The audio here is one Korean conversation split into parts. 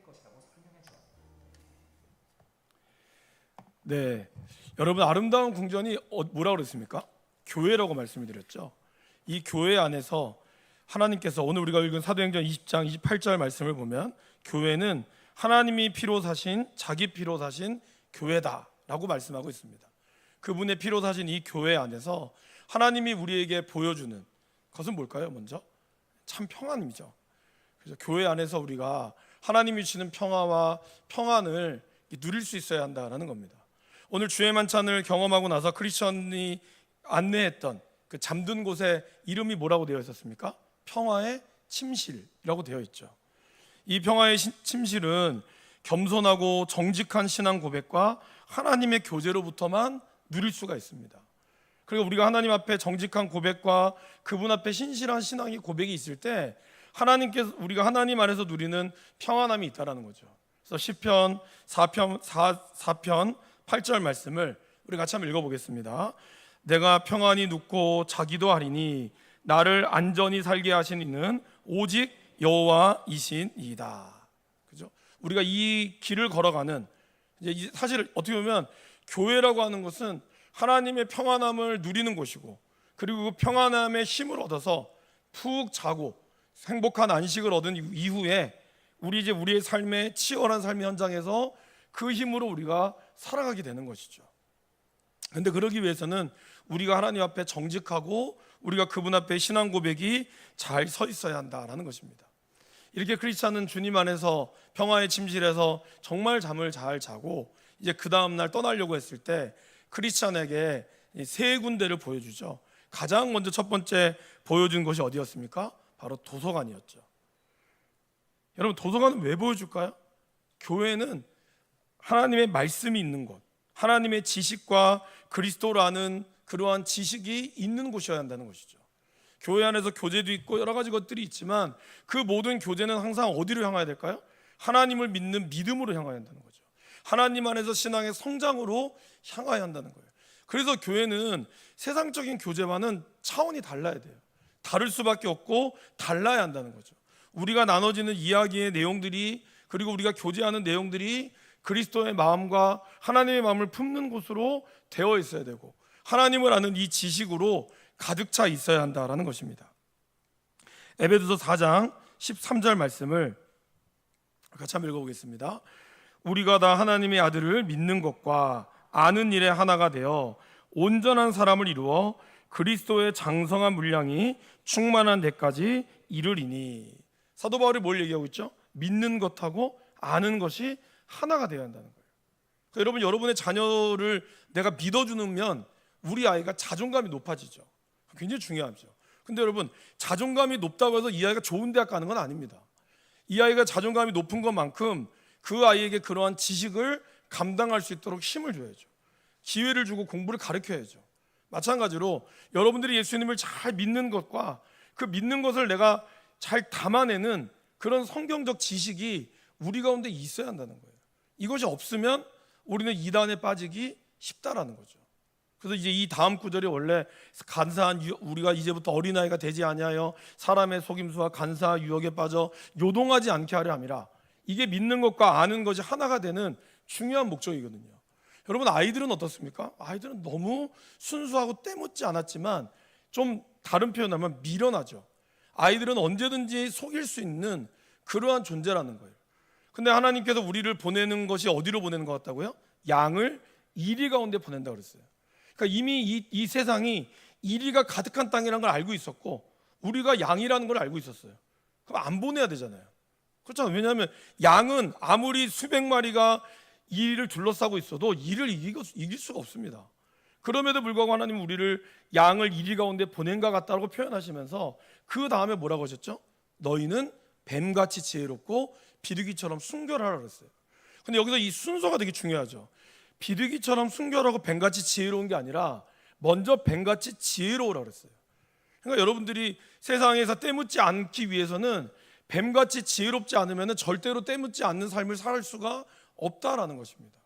될 것이라고 설명해 주었습니다. 네, 여러분 아름다운 궁전이 뭐라고 그랬습니까? 교회라고 말씀을 드렸죠. 이 교회 안에서 하나님께서 오늘 우리가 읽은 사도행전 20장 28절 말씀을 보면 교회는 하나님이 피로 사신 자기 피로 사신 교회다라고 말씀하고 있습니다. 그분의 피로 사신 이 교회 안에서 하나님이 우리에게 보여주는 것은 뭘까요? 먼저 참 평안이죠. 그래서 교회 안에서 우리가 하나님이 주시는 평화와 평안을 누릴 수 있어야 한다라는 겁니다. 오늘 주의 만찬을 경험하고 나서 크리스천이 안내했던 그 잠든 곳의 이름이 뭐라고 되어 있었습니까? 평화의 침실이라고 되어 있죠. 이 평화의 침실은 겸손하고 정직한 신앙 고백과 하나님의 교제로부터만 누릴 수가 있습니다. 그리고 우리가 하나님 앞에 정직한 고백과 그분 앞에 신실한 신앙의 고백이 있을 때 하나님께서 우리가 하나님 안에서 누리는 평안함이 있다라는 거죠. 그래서 시편 4편 8절 말씀을 우리 같이 한번 읽어보겠습니다. 내가 평안히 눕고 자기도 하리니 나를 안전히 살게 하신 이는 오직 여호와이신이다. 그죠? 우리가 이 길을 걸어가는 이제 사실 어떻게 보면 교회라고 하는 것은 하나님의 평안함을 누리는 곳이고 그리고 그 평안함의 힘을 얻어서 푹 자고 행복한 안식을 얻은 이후에 우리의 삶의 치열한 삶의 현장에서 그 힘으로 우리가 살아가게 되는 것이죠. 그런데 그러기 위해서는 우리가 하나님 앞에 정직하고 우리가 그분 앞에 신앙 고백이 잘 서 있어야 한다라는 것입니다. 이렇게 크리스찬은 주님 안에서 평화의 침실에서 정말 잠을 잘 자고 이제 그 다음 날 떠나려고 했을 때 크리스찬에게 세 군데를 보여주죠. 가장 먼저 첫 번째 보여준 것이 어디였습니까? 바로 도서관이었죠. 여러분 도서관은 왜 보여줄까요? 교회는 하나님의 말씀이 있는 곳, 하나님의 지식과 그리스도라는 그러한 지식이 있는 곳이어야 한다는 것이죠. 교회 안에서 교제도 있고 여러 가지 것들이 있지만 그 모든 교제는 항상 어디로 향해야 될까요? 하나님을 믿는 믿음으로 향해야 한다는 거죠. 하나님 안에서 신앙의 성장으로 향해야 한다는 거예요. 그래서 교회는 세상적인 교제와는 차원이 달라야 돼요. 다를 수밖에 없고 달라야 한다는 거죠. 우리가 나눠지는 이야기의 내용들이 그리고 우리가 교제하는 내용들이 그리스도의 마음과 하나님의 마음을 품는 곳으로 되어 있어야 되고 하나님을 아는 이 지식으로 가득 차 있어야 한다라는 것입니다. 에베소서 4장 13절 말씀을 같이 한번 읽어보겠습니다. 우리가 다 하나님의 아들을 믿는 것과 아는 일에 하나가 되어 온전한 사람을 이루어 그리스도의 장성한 분량이 충만한 데까지 이르리니. 사도 바울이 뭘 얘기하고 있죠? 믿는 것하고 아는 것이 하나가 되어야 한다는 거예요. 그러니까 여러분, 여러분의 자녀를 내가 믿어주면 우리 아이가 자존감이 높아지죠. 굉장히 중요하죠. 근데 여러분, 자존감이 높다고 해서 이 아이가 좋은 대학 가는 건 아닙니다. 이 아이가 자존감이 높은 것만큼 그 아이에게 그러한 지식을 감당할 수 있도록 힘을 줘야죠. 기회를 주고 공부를 가르쳐야죠. 마찬가지로 여러분들이 예수님을 잘 믿는 것과 그 믿는 것을 내가 잘 담아내는 그런 성경적 지식이 우리 가운데 있어야 한다는 거예요. 이것이 없으면 우리는 이단에 빠지기 쉽다라는 거죠. 그래서 이제 이 다음 구절이 원래 간사한 우리가 이제부터 어린아이가 되지 아니하여 사람의 속임수와 간사한 유혹에 빠져 요동하지 않게 하려 함이라. 이게 믿는 것과 아는 것이 하나가 되는 중요한 목적이거든요. 여러분, 아이들은 어떻습니까? 아이들은 너무 순수하고 때묻지 않았지만 좀 다른 표현하면 미련하죠. 아이들은 언제든지 속일 수 있는 그러한 존재라는 거예요. 근데 하나님께서 우리를 보내는 것이 어디로 보내는 것 같다고요? 양을 이리 가운데 보낸다고 그랬어요. 그러니까 이미 이 세상이 이리가 가득한 땅이라는 걸 알고 있었고 우리가 양이라는 걸 알고 있었어요. 그럼 안 보내야 되잖아요. 그렇잖아요. 왜냐하면 양은 아무리 수백 마리가 이리를 둘러싸고 있어도 이를 이길 수가 없습니다. 그럼에도 불구하고 하나님은 우리를 양을 이리 가운데 보낸 것 같다고 표현하시면서 그 다음에 뭐라고 하셨죠? 너희는 뱀같이 지혜롭고 비둘기처럼 순결하라 그랬어요. 근데 여기서 이 순서가 되게 중요하죠. 비둘기처럼 순결하고 뱀같이 지혜로운 게 아니라 먼저 뱀같이 지혜로우라 그랬어요. 그러니까 여러분들이 세상에서 때묻지 않기 위해서는 뱀같이 지혜롭지 않으면 절대로 때묻지 않는 삶을 살 수가 없다라는 것입니다.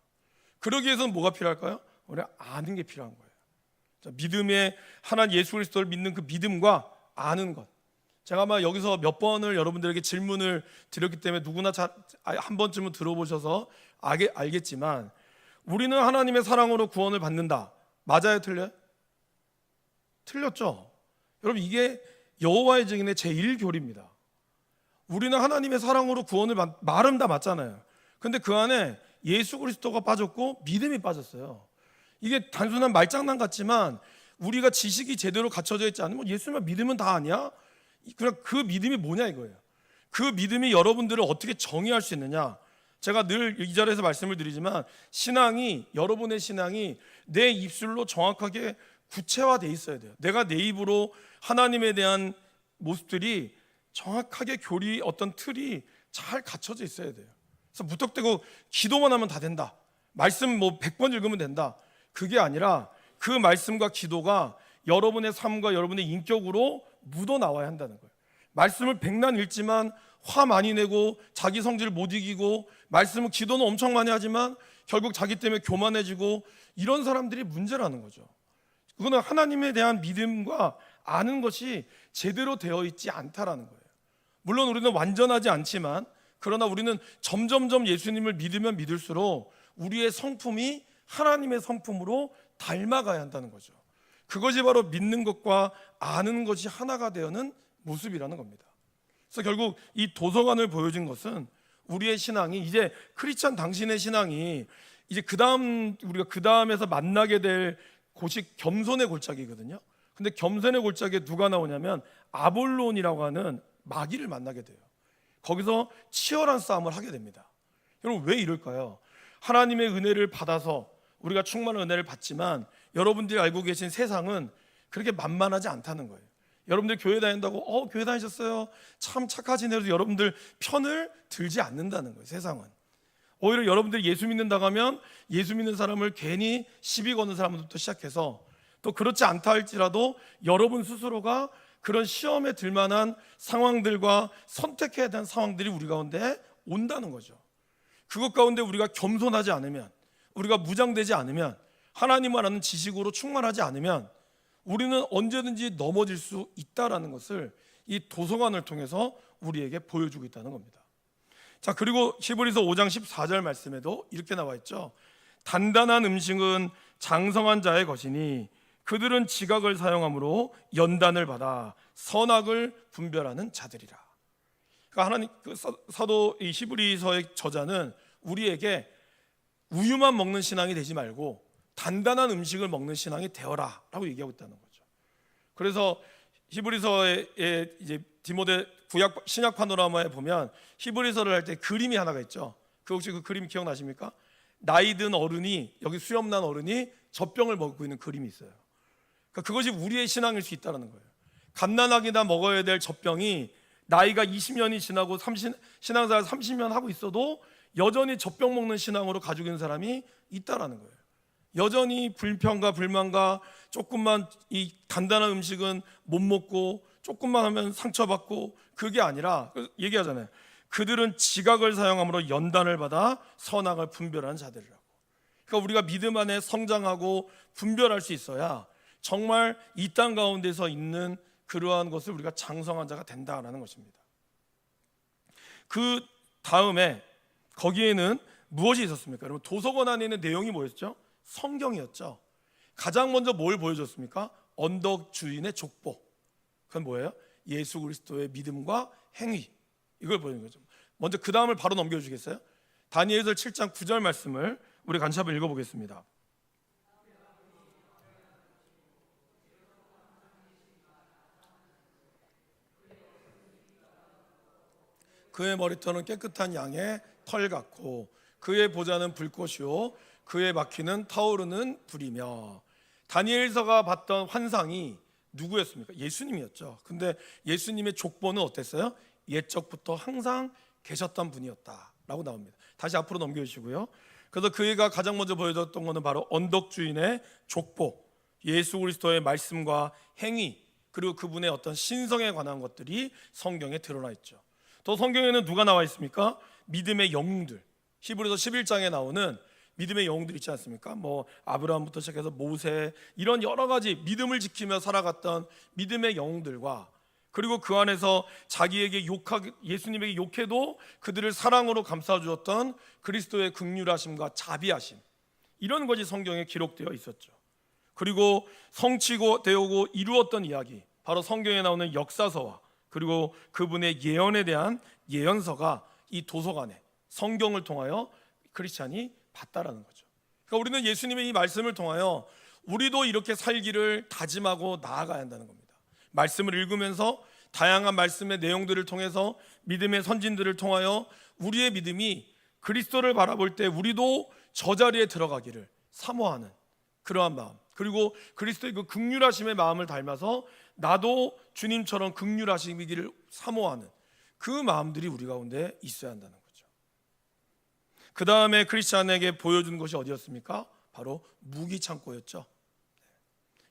그러기 위해서는 뭐가 필요할까요? 우리 아는 게 필요한 거예요. 자, 믿음의 하나님 예수 그리스도를 믿는 그 믿음과 아는 것, 제가 아마 여기서 몇 번을 여러분들에게 질문을 드렸기 때문에 누구나 한 번쯤은 들어보셔서 알겠지만, 우리는 하나님의 사랑으로 구원을 받는다. 맞아요, 틀려요? 틀렸죠. 여러분, 이게 여호와의 증인의 제1교리입니다. 우리는 하나님의 사랑으로 구원을 말은 다 맞잖아요. 근데 그 안에 예수 그리스도가 빠졌고 믿음이 빠졌어요. 이게 단순한 말장난 같지만 우리가 지식이 제대로 갖춰져 있지 않으면 예수님만 믿으면 다 아니야? 그냥 그 믿음이 뭐냐 이거예요. 그 믿음이 여러분들을 어떻게 정의할 수 있느냐? 제가 늘 이 자리에서 말씀을 드리지만, 여러분의 신앙이 내 입술로 정확하게 구체화돼 있어야 돼요. 내가 내 입으로 하나님에 대한 모습들이 정확하게 어떤 틀이 잘 갖춰져 있어야 돼요. 그래서 무턱대고 기도만 하면 다 된다, 말씀 100번 읽으면 된다, 그게 아니라 그 말씀과 기도가 여러분의 삶과 여러분의 인격으로 묻어 나와야 한다는 거예요. 말씀을 100난 읽지만 화 많이 내고 자기 성질을 못 이기고, 말씀을 기도는 엄청 많이 하지만 결국 자기 때문에 교만해지고, 이런 사람들이 문제라는 거죠. 그거는 하나님에 대한 믿음과 아는 것이 제대로 되어 있지 않다라는 거예요. 물론 우리는 완전하지 않지만, 그러나 우리는 점점점 예수님을 믿으면 믿을수록 우리의 성품이 하나님의 성품으로 닮아가야 한다는 거죠. 그것이 바로 믿는 것과 아는 것이 하나가 되어는 모습이라는 겁니다. 그래서 결국 이 도서관을 보여준 것은 우리의 신앙이, 이제 크리스찬 당신의 신앙이 이제 우리가 그 다음에서 만나게 될 곳이 겸손의 골짜기거든요. 근데 겸손의 골짜기에 누가 나오냐면 아볼론이라고 하는 마귀를 만나게 돼요. 거기서 치열한 싸움을 하게 됩니다. 여러분, 왜 이럴까요? 하나님의 은혜를 받아서 우리가 충만한 은혜를 받지만 여러분들이 알고 계신 세상은 그렇게 만만하지 않다는 거예요. 여러분들 교회 다닌다고 교회 다니셨어요? 참 착하시네요. 해서 여러분들 편을 들지 않는다는 거예요. 세상은 오히려 여러분들이 예수 믿는다고 하면 예수 믿는 사람을 괜히 시비 거는 사람들부터 시작해서, 또 그렇지 않다 할지라도 여러분 스스로가 그런 시험에 들만한 상황들과 선택해야 되는 상황들이 우리 가운데 온다는 거죠. 그것 가운데 우리가 겸손하지 않으면, 우리가 무장되지 않으면, 하나님을 아는 지식으로 충만하지 않으면 우리는 언제든지 넘어질 수 있다라는 것을 이 도서관을 통해서 우리에게 보여주고 있다는 겁니다. 자, 그리고 히브리서 5장 14절 말씀에도 이렇게 나와 있죠. 단단한 음식은 장성한 자의 것이니 그들은 지각을 사용함으로 연단을 받아 선악을 분별하는 자들이라. 그러니까 하나님, 사도 이 히브리서의 저자는 우리에게 우유만 먹는 신앙이 되지 말고 단단한 음식을 먹는 신앙이 되어라 라고 얘기하고 있다는 거죠. 그래서 히브리서의 이제 디모데 신약 파노라마에 보면 히브리서를 할 때 그림이 하나가 있죠. 혹시 그 그림 기억나십니까? 나이 든 어른이, 여기 수염난 어른이 젖병을 먹고 있는 그림이 있어요. 그러니까 그것이 우리의 신앙일 수 있다는 거예요. 갓난아기나 먹어야 될 젖병이 나이가 20년이 지나고 신앙생활 30년 하고 있어도 여전히 젖병 먹는 신앙으로 가지고 있는 사람이 있다라는 거예요. 여전히 불평과 불만과 조금만 이 간단한 음식은 못 먹고 조금만 하면 상처받고, 그게 아니라 얘기하잖아요. 그들은 지각을 사용함으로 연단을 받아 선악을 분별하는 자들이라고. 그러니까 우리가 믿음 안에 성장하고 분별할 수 있어야 정말 이 땅 가운데서 있는 그러한 것을 우리가 장성한 자가 된다라는 것입니다. 그 다음에 거기에는 무엇이 있었습니까? 여러분, 도서관 안에 있는 내용이 뭐였죠? 성경이었죠. 가장 먼저 뭘 보여줬습니까? 언덕 주인의 족보. 그건 뭐예요? 예수 그리스도의 믿음과 행위, 이걸 보여준 거죠. 먼저 그 다음을 바로 넘겨주시겠어요? 다니엘서 7장 9절 말씀을 우리 같이 한번 읽어보겠습니다. 그의 머리털은 깨끗한 양의 털 같고 그의 보좌는 불꽃이요 그의 바퀴는 타오르는 불이며. 다니엘서가 봤던 환상이 누구였습니까? 예수님이었죠. 근데 예수님의 족보는 어땠어요? 옛적부터 항상 계셨던 분이었다라고 나옵니다. 다시 앞으로 넘겨주시고요. 그래서 그가 가장 먼저 보여줬던 것은 바로 언덕 주인의 족보, 예수 그리스도의 말씀과 행위, 그리고 그분의 어떤 신성에 관한 것들이 성경에 드러나 있죠. 또 성경에는 누가 나와 있습니까? 믿음의 영웅들. 히브리서 11장에 나오는 믿음의 영웅들 있지 않습니까? 아브라함부터 시작해서 모세, 이런 여러 가지 믿음을 지키며 살아갔던 믿음의 영웅들과, 그리고 그 안에서 자기에게 예수님에게 욕해도 그들을 사랑으로 감싸주었던 그리스도의 긍휼하심과 자비하심, 이런 것이 성경에 기록되어 있었죠. 그리고 성취고 되오고 이루었던 이야기, 바로 성경에 나오는 역사서와 그리고 그분의 예언에 대한 예언서가 이 도서관에 성경을 통하여 크리스찬이 봤다라는 거죠. 그러니까 우리는 예수님의 이 말씀을 통하여 우리도 이렇게 살기를 다짐하고 나아가야 한다는 겁니다. 말씀을 읽으면서 다양한 말씀의 내용들을 통해서 믿음의 선진들을 통하여 우리의 믿음이 그리스도를 바라볼 때 우리도 저 자리에 들어가기를 사모하는 그러한 마음, 그리고 그리스도의 그 긍휼하심의 마음을 닮아서 나도 주님처럼 긍휼하시기를 사모하는 그 마음들이 우리 가운데 있어야 한다는 거죠. 그 다음에 크리스찬에게 보여준 것이 어디였습니까? 바로 무기창고였죠.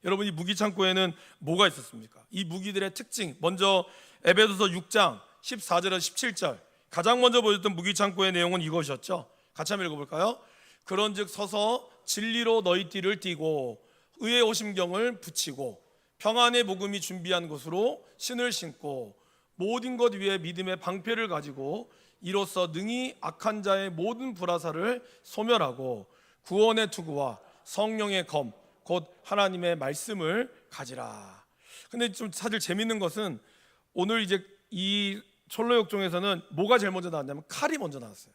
여러분, 이 무기창고에는 뭐가 있었습니까? 이 무기들의 특징, 먼저 에베소서 6장 14절에서 17절, 가장 먼저 보여줬던 무기창고의 내용은 이것이었죠. 같이 한번 읽어볼까요? 그런즉 서서 진리로 너희 띠를 띠고 의의 오심경을 붙이고 평안의 복음이 준비한 것으로 신을 신고 모든 것 위에 믿음의 방패를 가지고 이로써 능히 악한 자의 모든 불화살을 소멸하고 구원의 투구와 성령의 검 곧 하나님의 말씀을 가지라. 근데 좀 사실 재밌는 것은 오늘 이제 이 철로역종에서는 뭐가 제일 먼저 나왔냐면 칼이 먼저 나왔어요.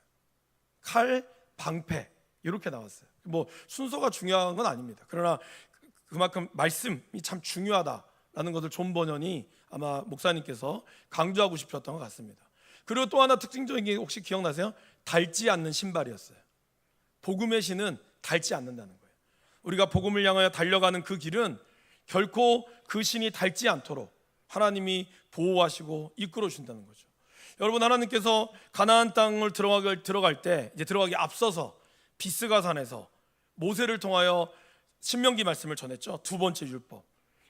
칼, 방패 이렇게 나왔어요. 뭐 순서가 중요한 건 아닙니다. 그러나 그만큼 말씀이 참 중요하다라는 것을 존 버년이 아마 목사님께서 강조하고 싶었던 것 같습니다. 그리고 또 하나 특징적인 게 혹시 기억나세요? 닳지 않는 신발이었어요. 복음의 신은 닳지 않는다는 거예요. 우리가 복음을 향하여 달려가는 그 길은 결코 그 신이 닳지 않도록 하나님이 보호하시고 이끌어 주신다는 거죠. 여러분, 하나님께서 가나안 땅을 들어갈 때 이제 들어가기 앞서서 비스가 산에서 모세를 통하여 신명기 말씀을 전했죠. 두 번째 율법.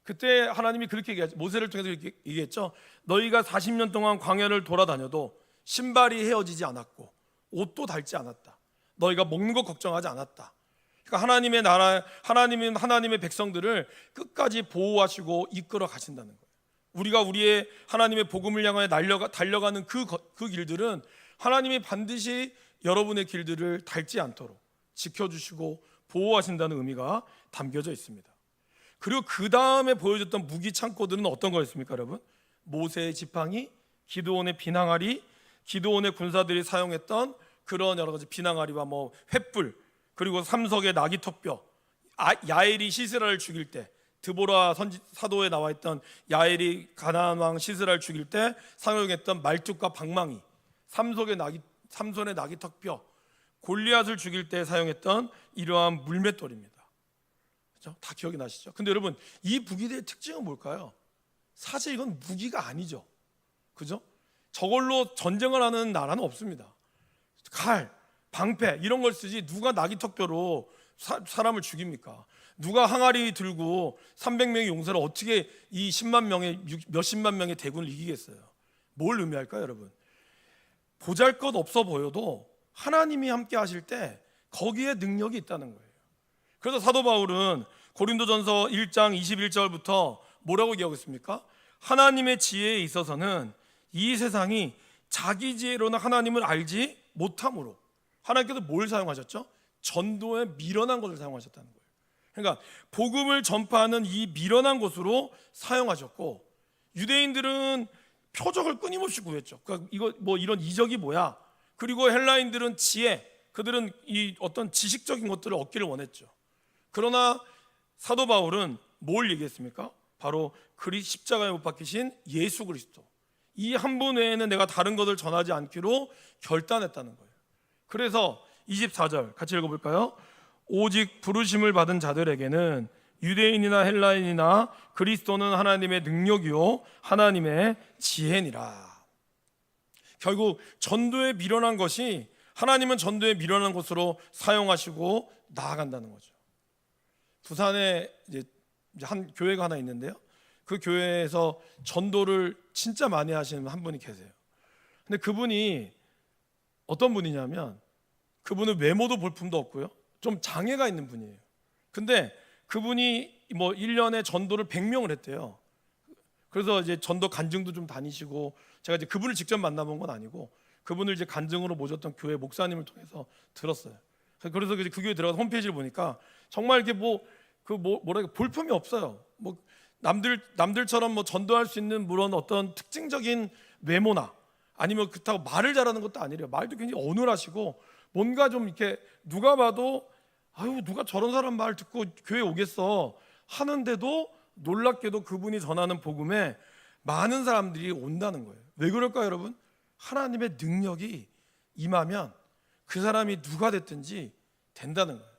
그때 하나님이 그렇게 얘기하죠. 모세를 통해서 이렇게 얘기했죠. 너희가 40년 동안 광야를 돌아다녀도 신발이 헤어지지 않았고 옷도 닳지 않았다. 너희가 먹는 것 걱정하지 않았다. 그러니까 하나님의 나라, 하나님의 백성들을 끝까지 보호하시고 이끌어 가신다는 거예요. 우리가 우리의 하나님의 복음을 향하여 달려가는 그 길들은 하나님이 반드시 여러분의 길들을 닳지 않도록 지켜주시고 보호하신다는 의미가 담겨져 있습니다. 그리고 그 다음에 보여줬던 무기 창고들은 어떤 거였습니까, 여러분? 모세의 지팡이, 기드온의 비낭아리, 기드온의 군사들이 사용했던 그런 여러 가지 비낭아리와 뭐 횃불, 그리고 삼석의 나귀턱뼈, 야엘이 시스라를 죽일 때, 드보라 사도에 나와 있던 야엘이 가나안 왕 시스라를 죽일 때 사용했던 말뚝과 방망이, 삼손의 나귀턱뼈, 골리앗을 죽일 때 사용했던 이러한 물맷돌입니다. 그렇죠? 다 기억이 나시죠? 근데 여러분, 이 무기들의 특징은 뭘까요? 사실 이건 무기가 아니죠. 그죠? 저걸로 전쟁을 하는 나라는 없습니다. 칼, 방패 이런 걸 쓰지 누가 나귀턱뼈로 사람을 죽입니까? 누가 항아리 들고 300명의 용사를 어떻게 이 10만 명의 몇십만 명의 대군을 이기겠어요? 뭘 의미할까요, 여러분? 보잘것 없어 보여도 하나님이 함께 하실 때 거기에 능력이 있다는 거예요. 그래서 사도 바울은 고린도전서 1장 21절부터 뭐라고 얘기하겠습니까? 하나님의 지혜에 있어서는 이 세상이 자기 지혜로는 하나님을 알지 못함으로 하나님께서 뭘 사용하셨죠? 전도에 미련한 것을 사용하셨다는 거예요. 그러니까 복음을 전파하는 이 미련한 것으로 사용하셨고, 유대인들은 표적을 끊임없이 구했죠. 그러니까 이거 뭐 이런 이적이 뭐야? 그리고 헬라인들은 지혜, 그들은 이 어떤 지식적인 것들을 얻기를 원했죠. 그러나 사도 바울은 뭘 얘기했습니까? 바로 십자가에 못 박히신 예수 그리스도, 이 한 분 외에는 내가 다른 것을 전하지 않기로 결단했다는 거예요. 그래서 24절 같이 읽어볼까요? 오직 부르심을 받은 자들에게는 유대인이나 헬라인이나 그리스도는 하나님의 능력이요 하나님의 지혜니라. 결국 전도에 미련한 것이 하나님은 전도에 미련한 것으로 사용하시고 나아간다는 거죠. 부산에 이제 한 교회가 하나 있는데요. 그 교회에서 전도를 진짜 많이 하시는 한 분이 계세요. 근데 그분이 어떤 분이냐면, 그분은 외모도 볼품도 없고요, 좀 장애가 있는 분이에요. 근데 그분이 뭐 1년에 전도를 100명을 했대요. 그래서 이제 전도 간증도 좀 다니시고, 제가 이제 그분을 직접 만나본 건 아니고 그분을 이제 간증으로 모셨던 교회 목사님을 통해서 들었어요. 그래서 그 교회 들어가서 홈페이지를 보니까 정말 이렇게 뭐랄까 볼품이 없어요. 뭐 남들처럼 뭐 전도할 수 있는 그런 어떤 특징적인 외모나 아니면 그렇다고 말을 잘하는 것도 아니래요. 말도 굉장히 어눌하시고 뭔가 좀 이렇게 누가 봐도 아유 누가 저런 사람 말 듣고 교회 오겠어 하는데도 놀랍게도 그분이 전하는 복음에 많은 사람들이 온다는 거예요. 왜 그럴까요, 여러분? 하나님의 능력이 임하면 그 사람이 누가 됐든지 된다는 거예요.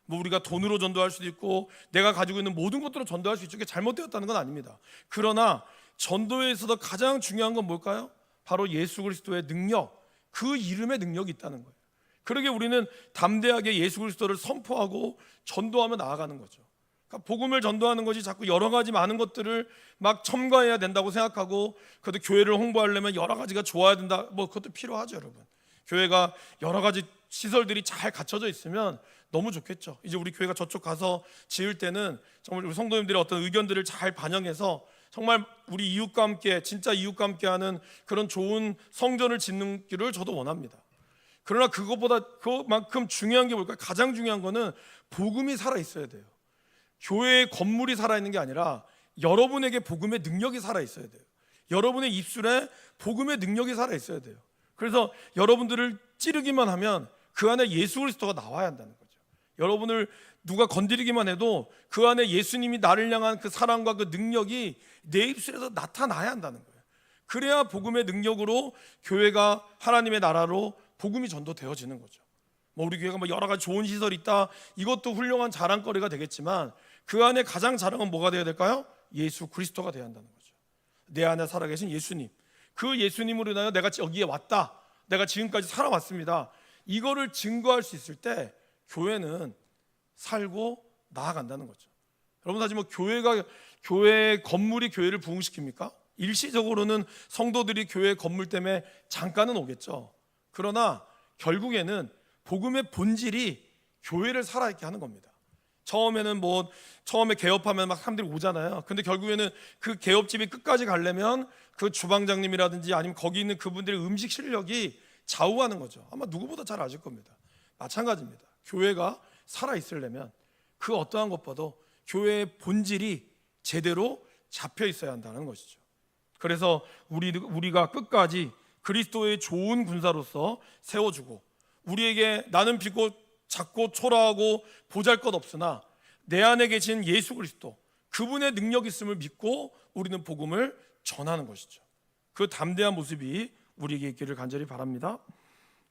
뭐 우리가 돈으로 전도할 수도 있고 내가 가지고 있는 모든 것들로 전도할 수 있죠. 그게 잘못되었다는 건 아닙니다. 그러나 전도에 있어서 가장 중요한 건 뭘까요? 바로 예수 그리스도의 능력, 그 이름의 능력이 있다는 거예요. 그러게 우리는 담대하게 예수 그리스도를 선포하고 전도하며 나아가는 거죠. 그러니까 복음을 전도하는 것이 자꾸 여러 가지 많은 것들을 막 첨가해야 된다고 생각하고, 그래도 교회를 홍보하려면 여러 가지가 좋아야 된다, 뭐 그것도 필요하죠, 여러분. 교회가 여러 가지 시설들이 잘 갖춰져 있으면 너무 좋겠죠. 이제 우리 교회가 저쪽 가서 지을 때는 정말 우리 성도님들의 어떤 의견들을 잘 반영해서 정말 우리 이웃과 함께, 진짜 이웃과 함께하는 그런 좋은 성전을 짓는 길을 저도 원합니다. 그러나 그것만큼 중요한 게 뭘까요? 가장 중요한 거는 복음이 살아 있어야 돼요. 교회의 건물이 살아있는 게 아니라 여러분에게 복음의 능력이 살아있어야 돼요. 여러분의 입술에 복음의 능력이 살아있어야 돼요. 그래서 여러분들을 찌르기만 하면 그 안에 예수 그리스도가 나와야 한다는 거죠. 여러분을 누가 건드리기만 해도 그 안에 예수님이 나를 향한 그 사랑과 그 능력이 내 입술에서 나타나야 한다는 거예요. 그래야 복음의 능력으로 교회가 하나님의 나라로 복음이 전도되어지는 거죠. 뭐 우리 교회가 뭐 여러 가지 좋은 시설이 있다, 이것도 훌륭한 자랑거리가 되겠지만 그 안에 가장 자랑은 뭐가 되어야 될까요? 예수 그리스도가 되어야 한다는 거죠. 내 안에 살아계신 예수님, 그 예수님으로 인하여 내가 여기에 왔다, 내가 지금까지 살아왔습니다, 이거를 증거할 수 있을 때 교회는 살고 나아간다는 거죠. 여러분, 사실 뭐 교회 건물이 교회를 부흥시킵니까? 일시적으로는 성도들이 교회 건물 때문에 잠깐은 오겠죠. 그러나 결국에는 복음의 본질이 교회를 살아있게 하는 겁니다. 처음에 개업하면 막 사람들이 오잖아요. 근데 결국에는 그 개업집이 끝까지 가려면 그 주방장님이라든지 아니면 거기 있는 그분들의 음식 실력이 좌우하는 거죠. 아마 누구보다 잘 아실 겁니다. 마찬가지입니다. 교회가 살아있으려면 그 어떠한 것보다도 교회의 본질이 제대로 잡혀 있어야 한다는 것이죠. 그래서 우리가 끝까지 그리스도의 좋은 군사로서 세워주고, 우리에게 나는 비고 작고 초라하고 보잘것없으나 내 안에 계신 예수 그리스도, 그분의 능력이 있음을 믿고 우리는 복음을 전하는 것이죠. 그 담대한 모습이 우리에게 있기를 간절히 바랍니다.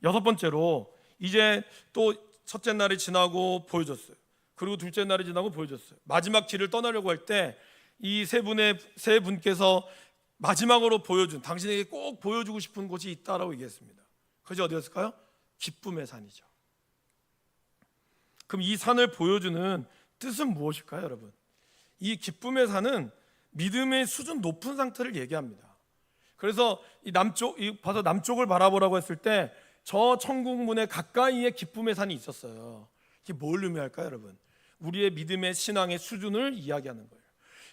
여섯 번째로, 이제 또 첫째 날이 지나고 보여줬어요. 그리고 둘째 날이 지나고 보여줬어요. 마지막 길을 떠나려고 할 때 이 세 분께서 마지막으로 보여준, 당신에게 꼭 보여주고 싶은 곳이 있다라고 얘기했습니다. 그것이 어디였을까요? 기쁨의 산이죠. 그럼 이 산을 보여주는 뜻은 무엇일까요, 여러분? 이 기쁨의 산은 믿음의 수준 높은 상태를 얘기합니다. 그래서 남쪽을 바라보라고 했을 때 저 천국문의 가까이에 기쁨의 산이 있었어요. 이게 뭘 의미할까요, 여러분? 우리의 믿음의 신앙의 수준을 이야기하는 거예요.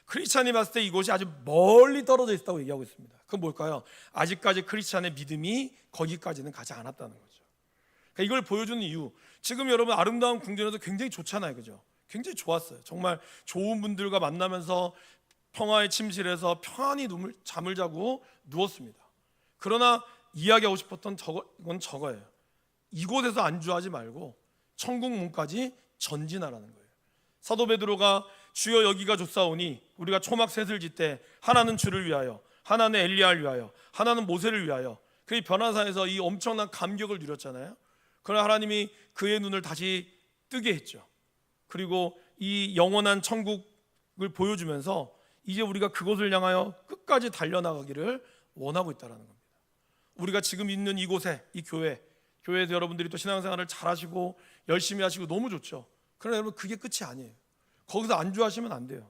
크리스찬이 봤을 때 이곳이 아주 멀리 떨어져 있다고 얘기하고 있습니다. 그건 뭘까요? 아직까지 크리스찬의 믿음이 거기까지는 가지 않았다는 거죠. 그러니까 이걸 보여주는 이유, 지금 여러분 아름다운 궁전에도 굉장히 좋잖아요, 그죠? 굉장히 좋았어요. 정말 좋은 분들과 만나면서 평화의 침실에서 편안히 잠을 자고 누웠습니다. 그러나 이야기하고 싶었던 건 저거예요. 이곳에서 안주하지 말고 천국 문까지 전진하라는 거예요. 사도 베드로가 주여 여기가 좋사오니 우리가 초막셋을 짓되 하나는 주를 위하여, 하나는 엘리야를 위하여, 하나는 모세를 위하여, 그 변화사에서 이 엄청난 감격을 누렸잖아요. 그러나 하나님이 그의 눈을 다시 뜨게 했죠. 그리고 이 영원한 천국을 보여주면서 이제 우리가 그곳을 향하여 끝까지 달려나가기를 원하고 있다는 겁니다. 우리가 지금 있는 이곳에, 이 교회에서 여러분들이 또 신앙생활을 잘 하시고 열심히 하시고 너무 좋죠. 그러나 여러분, 그게 끝이 아니에요. 거기서 안주하시면 안 돼요.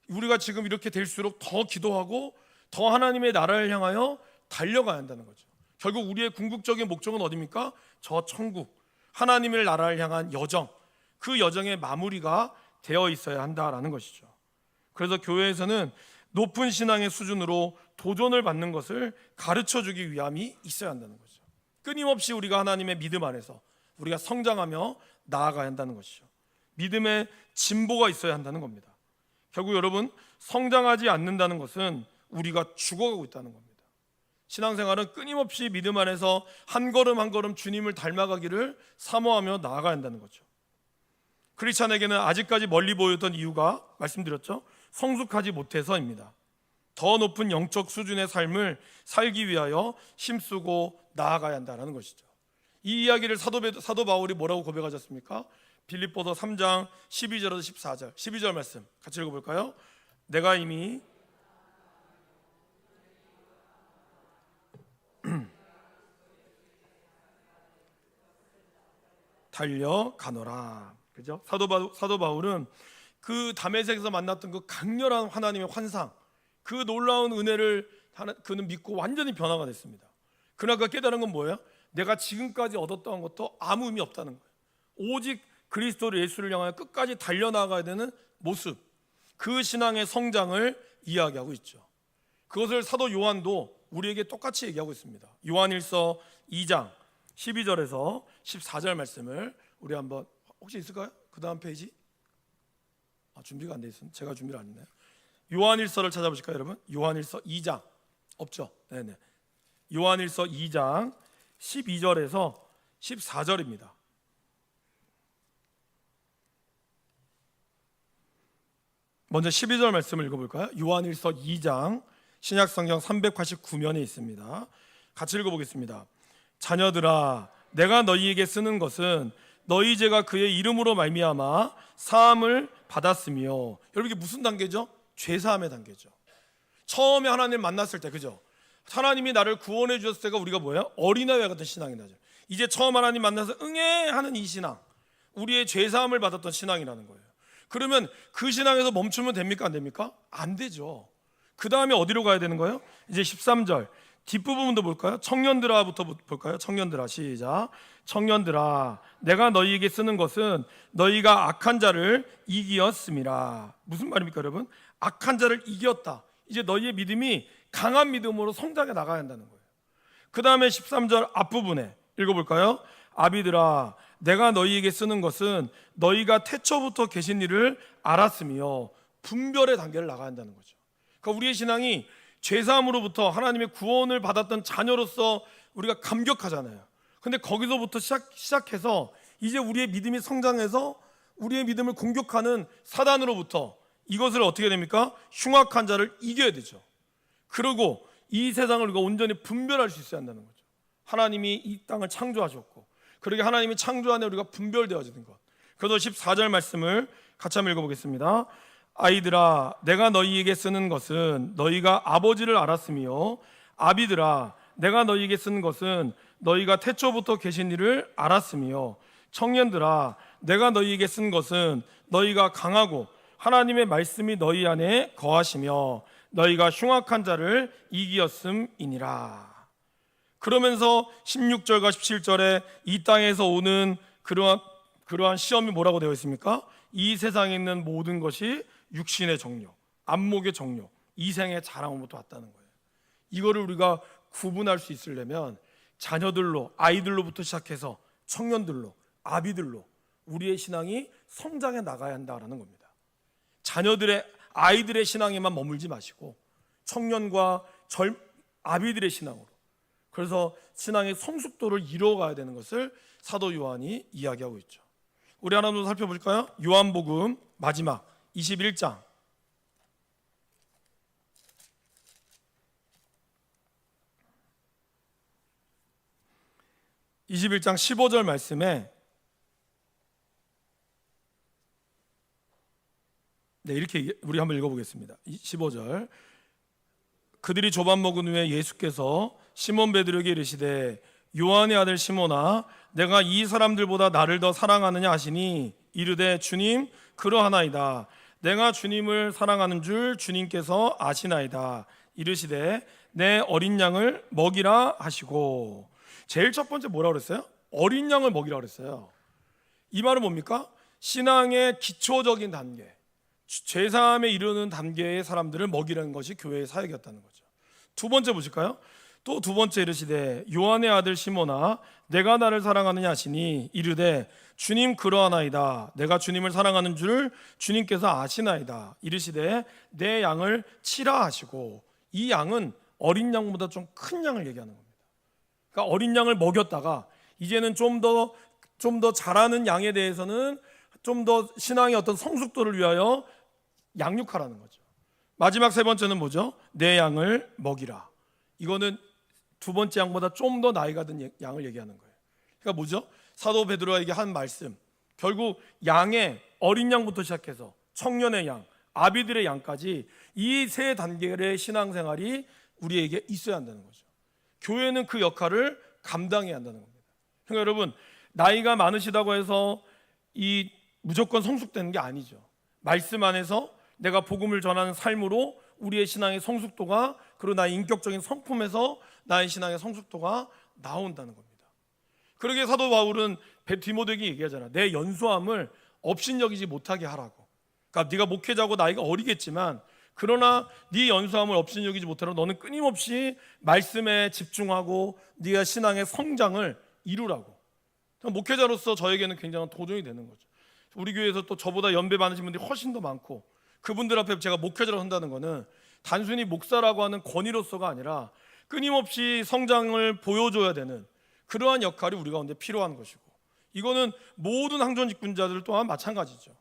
우리가 지금 이렇게 될수록 더 기도하고 더 하나님의 나라를 향하여 달려가야 한다는 거죠. 결국 우리의 궁극적인 목적은 어디입니까? 저 천국, 하나님의 나라를 향한 여정, 그 여정의 마무리가 되어 있어야 한다라는 것이죠. 그래서 교회에서는 높은 신앙의 수준으로 도전을 받는 것을 가르쳐주기 위함이 있어야 한다는 거죠. 끊임없이 우리가 하나님의 믿음 안에서 우리가 성장하며 나아가야 한다는 것이죠. 믿음의 진보가 있어야 한다는 겁니다. 결국 여러분, 성장하지 않는다는 것은 우리가 죽어가고 있다는 겁니다. 신앙생활은 끊임없이 믿음 안에서 한 걸음 한 걸음 주님을 닮아가기를 사모하며 나아가야 한다는 거죠. 크리스찬에게는 아직까지 멀리 보였던 이유가 말씀드렸죠. 성숙하지 못해서입니다. 더 높은 영적 수준의 삶을 살기 위하여 힘쓰고 나아가야 한다는 것이죠. 이 이야기를 사도 바울이 뭐라고 고백하셨습니까? 빌립보서 3장 12절에서 14절 12절 말씀 같이 읽어볼까요? 내가 이미 달려가노라. 그죠? 사도 바울은 그 다메섹에서 만났던 그 강렬한 하나님의 환상, 그 놀라운 은혜를 그는 믿고 완전히 변화가 됐습니다. 그러나 그가 깨달은 건 뭐예요? 내가 지금까지 얻었던 것도 아무 의미 없다는 거예요. 오직 그리스도 예수를 향하여 끝까지 달려나가야 되는 모습, 그 신앙의 성장을 이야기하고 있죠. 그것을 사도 요한도 우리에게 똑같이 얘기하고 있습니다. 요한일서 2장 12절에서 14절 말씀을 우리 한번, 혹시 있을까요? 그 다음 페이지? 준비가 안 돼 있습니다. 제가 준비를 안 했나요? 요한일서를 찾아보실까요, 여러분? 요한일서 2장 없죠? 네네. 요한일서 2장 12절에서 14절입니다. 먼저 12절 말씀을 읽어볼까요? 요한일서 2장 신약성경 389면에 있습니다. 같이 읽어보겠습니다. 자녀들아, 내가 너희에게 쓰는 것은 너희 죄가 그의 이름으로 말미암아 사함을 받았으며, 여러분 이게 무슨 단계죠? 죄사함의 단계죠. 처음에 하나님을 만났을 때, 그죠? 하나님이 나를 구원해 주셨을 때가 우리가 뭐예요? 어린아이와 같은 신앙이 나죠. 이제 처음 하나님 만나서 응애 하는 이 신앙, 우리의 죄사함을 받았던 신앙이라는 거예요. 그러면 그 신앙에서 멈추면 됩니까? 안 됩니까? 안 되죠. 그 다음에 어디로 가야 되는 거예요? 이제 13절 뒷부분도 볼까요? 청년들아부터 볼까요? 청년들아, 시작. 청년들아, 내가 너희에게 쓰는 것은 너희가 악한 자를 이기었음이라. 무슨 말입니까, 여러분? 악한 자를 이겼다. 이제 너희의 믿음이 강한 믿음으로 성장해 나가야 한다는 거예요. 그 다음에 13절 앞부분에 읽어볼까요? 아비들아, 내가 너희에게 쓰는 것은 너희가 태초부터 계신 일을 알았으며, 분별의 단계를 나가야 한다는 거죠. 그러니까 우리의 신앙이 죄사함으로부터 하나님의 구원을 받았던 자녀로서 우리가 감격하잖아요. 근데 거기서부터 시작해서 이제 우리의 믿음이 성장해서 우리의 믿음을 공격하는 사단으로부터 이것을 어떻게 됩니까? 흉악한 자를 이겨야 되죠. 그리고 이 세상을 우리가 온전히 분별할 수 있어야 한다는 거죠. 하나님이 이 땅을 창조하셨고, 그러게 하나님이 창조 안에 우리가 분별되어지는 것. 그래서 14절 말씀을 같이 한번 읽어보겠습니다. 아이들아, 내가 너희에게 쓰는 것은 너희가 아버지를 알았으며, 아비들아, 내가 너희에게 쓰는 것은 너희가 태초부터 계신 일을 알았으며, 청년들아, 내가 너희에게 쓴 것은 너희가 강하고 하나님의 말씀이 너희 안에 거하시며 너희가 흉악한 자를 이기었음이니라. 그러면서 16절과 17절에 이 땅에서 오는 그러한 시험이 뭐라고 되어 있습니까? 이 세상에 있는 모든 것이 육신의 정욕, 안목의 정욕, 이생의 자랑으로부터 왔다는 거예요. 이거를 우리가 구분할 수 있으려면 자녀들로, 아이들로부터 시작해서 청년들로, 아비들로 우리의 신앙이 성장해 나가야 한다는 겁니다. 아이들의 신앙에만 머물지 마시고 청년과 아비들의 신앙으로, 그래서 신앙의 성숙도를 이루어가야 되는 것을 사도 요한이 이야기하고 있죠. 우리 하나 더 살펴볼까요? 요한복음 마지막 21장 15절 말씀에 이렇게 우리 한번 읽어보겠습니다. 15절 그들이 조반 먹은 후에 예수께서 시몬 베드로에게 이르시되 요한의 아들 시몬아, 내가 이 사람들보다 나를 더 사랑하느냐 하시니 이르되 주님, 그러하나이다. 내가 주님을 사랑하는 줄 주님께서 아시나이다. 이르시되 내 어린 양을 먹이라 하시고. 제일 첫 번째 뭐라 그랬어요? 어린 양을 먹이라 그랬어요. 이 말은 뭡니까? 신앙의 기초적인 단계, 제3에 이르는 단계의 사람들을 먹이라는 것이 교회의 사역이었다는 거죠. 두 번째 보실까요? 또 두 번째 이르시되 요한의 아들 시몬아 내가 나를 사랑하느냐 하시니 이르되 주님 그러하나이다. 내가 주님을 사랑하는 줄 주님께서 아시나이다. 이르시되 내 양을 치라 하시고, 이 양은 어린 양보다 좀 큰 양을 얘기하는 겁니다. 그러니까 어린 양을 먹였다가 이제는 좀 더 자라는 양에 대해서는 좀 더 신앙의 어떤 성숙도를 위하여 양육하라는 거죠. 마지막 세 번째는 뭐죠? 내 양을 먹이라. 이거는 두 번째 양보다 좀 더 나이가 든 양을 얘기하는 거예요. 그러니까 뭐죠? 사도 베드로에게 한 말씀, 결국 양의 어린 양부터 시작해서 청년의 양, 아비들의 양까지 이 세 단계의 신앙생활이 우리에게 있어야 한다는 거죠. 교회는 그 역할을 감당해야 한다는 겁니다. 그러니까 여러분, 나이가 많으시다고 해서 이 무조건 성숙되는 게 아니죠. 말씀 안에서 내가 복음을 전하는 삶으로 우리의 신앙의 성숙도가, 그리고 나의 인격적인 성품에서 나의 신앙의 성숙도가 나온다는 겁니다. 그러기에 사도 바울은 디모데에게 얘기하잖아. 내 연소함을 업신여기지 못하게 하라고. 그러니까 네가 목회자고 나이가 어리겠지만 그러나 네 연소함을 업신여기지 못하라고, 너는 끊임없이 말씀에 집중하고 네가 신앙의 성장을 이루라고. 목회자로서 저에게는 굉장한 도전이 되는 거죠. 우리 교회에서 또 저보다 연배 많으신 분들이 훨씬 더 많고, 그분들 앞에 제가 목회자로 한다는 거는 단순히 목사라고 하는 권위로서가 아니라 끊임없이 성장을 보여줘야 되는 그러한 역할이 우리 가운데 필요한 것이고, 이거는 모든 항전 직분자들 또한 마찬가지죠.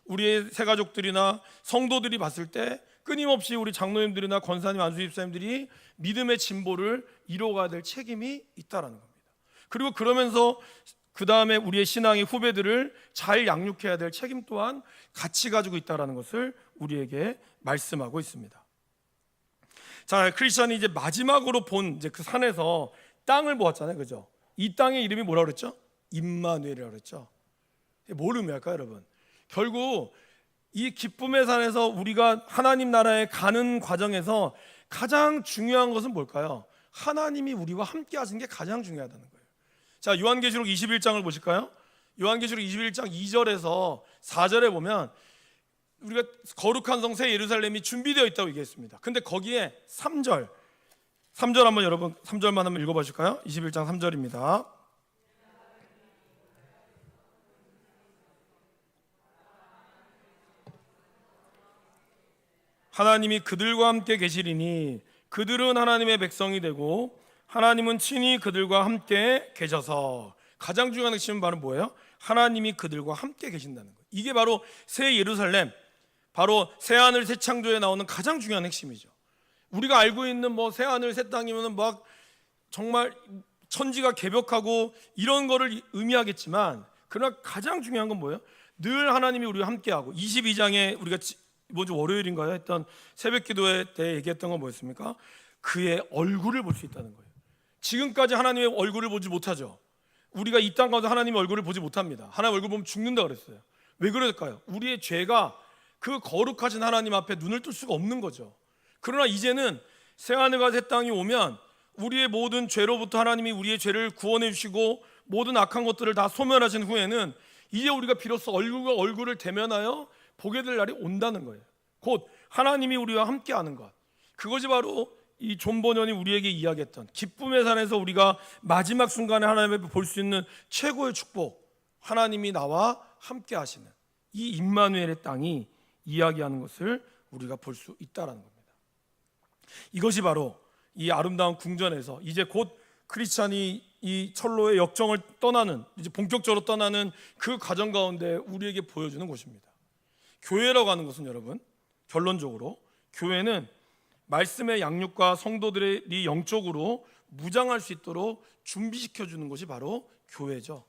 우리의 새가족들이나 성도들이 봤을 때 끊임없이 우리 장로님들이나 권사님, 안수집사님들이 믿음의 진보를 이뤄가야 될 책임이 있다라는 겁니다. 그리고 그러면서 그 다음에 우리의 신앙의 후배들을 잘 양육해야 될 책임 또한 같이 가지고 있다라는 것을 우리에게 말씀하고 있습니다. 자, 크리스천이 이제 마지막으로 본 이제 그 산에서 땅을 보았잖아요, 그죠? 이 땅의 이름이 뭐라고 그랬죠? 임마누엘이라고 그랬죠. 뭘 의미할까요, 여러분? 결국 이 기쁨의 산에서 우리가 하나님 나라에 가는 과정에서 가장 중요한 것은 뭘까요? 하나님이 우리와 함께 하시는 게 가장 중요하다는 거예요. 자, 요한계시록 21장을 보실까요? 요한계시록 21장 2절에서 4절에 보면 우리가 거룩한 성 새 예루살렘이 준비되어 있다고 얘기했습니다. 근데 거기에 3절 한번 여러분 3절만 한번 읽어보실까요? 21장 3절입니다. 하나님이 그들과 함께 계시리니 그들은 하나님의 백성이 되고 하나님은 친히 그들과 함께 계셔서. 가장 중요한 핵심은 바로 뭐예요? 하나님이 그들과 함께 계신다는 거예요. 이게 바로 새 예루살렘, 바로 새 하늘 새 창조에 나오는 가장 중요한 핵심이죠. 우리가 알고 있는 뭐 새 하늘 새 땅이면 막 정말 천지가 개벽하고 이런 거를 의미하겠지만, 그러나 가장 중요한 건 뭐예요? 늘 하나님이 우리와 함께하고, 22장에 우리가 이번 주 월요일인가요? 했던 새벽 기도회 때 얘기했던 건 뭐였습니까? 그의 얼굴을 볼 수 있다는 거예요. 지금까지 하나님의 얼굴을 보지 못하죠. 우리가 이 땅 가운데 하나님의 얼굴을 보지 못합니다. 하나님 얼굴 보면 죽는다 그랬어요. 왜 그럴까요? 우리의 죄가 그 거룩하신 하나님 앞에 눈을 뜰 수가 없는 거죠. 그러나 이제는 새하늘과 새 땅이 오면 우리의 모든 죄로부터 하나님이 우리의 죄를 구원해 주시고 모든 악한 것들을 다 소멸하신 후에는 이제 우리가 비로소 얼굴과 얼굴을 대면하여 보게 될 날이 온다는 거예요. 곧 하나님이 우리와 함께하는 것, 그것이 바로 이 존 버년이 우리에게 이야기했던 기쁨의 산에서 우리가 마지막 순간에 하나님을 볼 수 있는 최고의 축복, 하나님이 나와 함께 하시는 이 임마누엘의 땅이 이야기하는 것을 우리가 볼 수 있다는 겁니다. 이것이 바로 이 아름다운 궁전에서 이제 곧 크리스찬이 이 철로의 역정을 떠나는, 이제 본격적으로 떠나는 그 과정 가운데 우리에게 보여주는 곳입니다. 교회라고 하는 것은 여러분, 결론적으로 교회는 말씀의 양육과 성도들이 영적으로 무장할 수 있도록 준비시켜 주는 것이 바로 교회죠.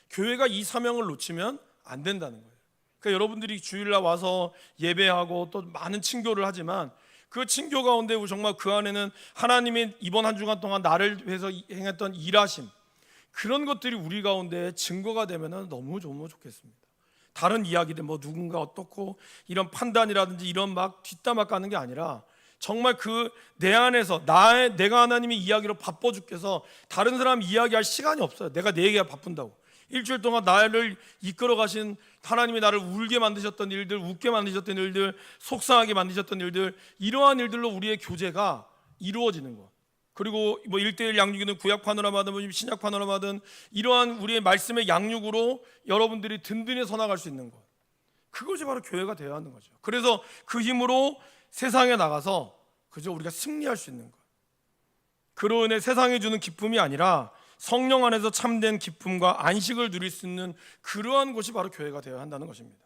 교회가 이 사명을 놓치면 안 된다는 거예요. 그러니까 여러분들이 주일날 와서 예배하고 또 많은 친교를 하지만 그 친교 가운데 정말 그 안에는 하나님이 이번 한 주간 동안 나를 위해서 행했던 일하심, 그런 것들이 우리 가운데 증거가 되면 너무 좋겠습니다. 다른 이야기들 뭐 누군가 어떻고 이런 판단이라든지 이런 막 뒷담화 까는 게 아니라 정말 그 내 안에서 내가 하나님의 이야기로 바빠 죽겠어 다른 사람 이야기할 시간이 없어요. 내가 내 얘기가 바쁜다고. 일주일 동안 나를 이끌어 가신 하나님이 나를 울게 만드셨던 일들, 웃게 만드셨던 일들, 속상하게 만드셨던 일들, 이러한 일들로 우리의 교제가 이루어지는 것. 그리고 뭐 1:1 양육이든 구약 파노라마든 신약 파노라마든 이러한 우리의 말씀의 양육으로 여러분들이 든든히 서나갈 수 있는 것. 그것이 바로 교회가 되어야 하는 거죠. 그래서 그 힘으로 세상에 나가서 그저 우리가 승리할 수 있는 것. 그로 인해 세상이 주는 기쁨이 아니라 성령 안에서 참된 기쁨과 안식을 누릴 수 있는 그러한 곳이 바로 교회가 되어야 한다는 것입니다.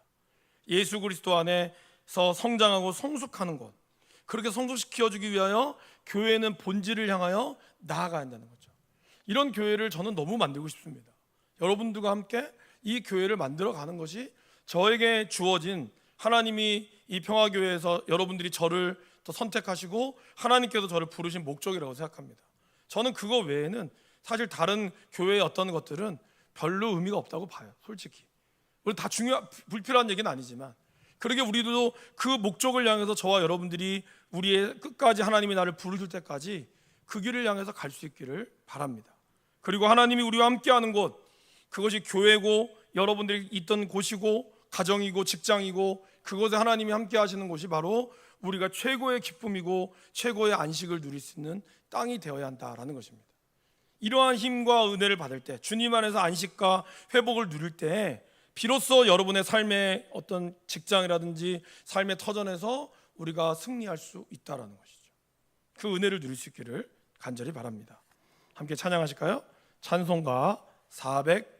예수 그리스도 안에서 성장하고 성숙하는 것. 그렇게 성숙시켜주기 위하여 교회는 본질을 향하여 나아가야 한다는 거죠. 이런 교회를 저는 너무 만들고 싶습니다. 여러분들과 함께 이 교회를 만들어가는 것이 저에게 주어진 하나님이 이 평화교회에서 여러분들이 저를 더 선택하시고 하나님께서 저를 부르신 목적이라고 생각합니다. 저는 그거 외에는 사실 다른 교회의 어떤 것들은 별로 의미가 없다고 봐요. 솔직히 우리 다 불필요한 얘기는 아니지만 그러게 우리도 그 목적을 향해서 저와 여러분들이 우리의 끝까지 하나님이 나를 부르실 때까지 그 길을 향해서 갈 수 있기를 바랍니다. 그리고 하나님이 우리와 함께하는 곳, 그것이 교회고 여러분들이 있던 곳이고 가정이고 직장이고 그곳에 하나님이 함께 하시는 곳이 바로 우리가 최고의 기쁨이고 최고의 안식을 누릴 수 있는 땅이 되어야 한다라는 것입니다. 이러한 힘과 은혜를 받을 때, 주님 안에서 안식과 회복을 누릴 때 비로소 여러분의 삶의 어떤 직장이라든지 삶의 터전에서 우리가 승리할 수 있다라는 것이죠. 그 은혜를 누릴 수 있기를 간절히 바랍니다. 함께 찬양하실까요? 찬송가 400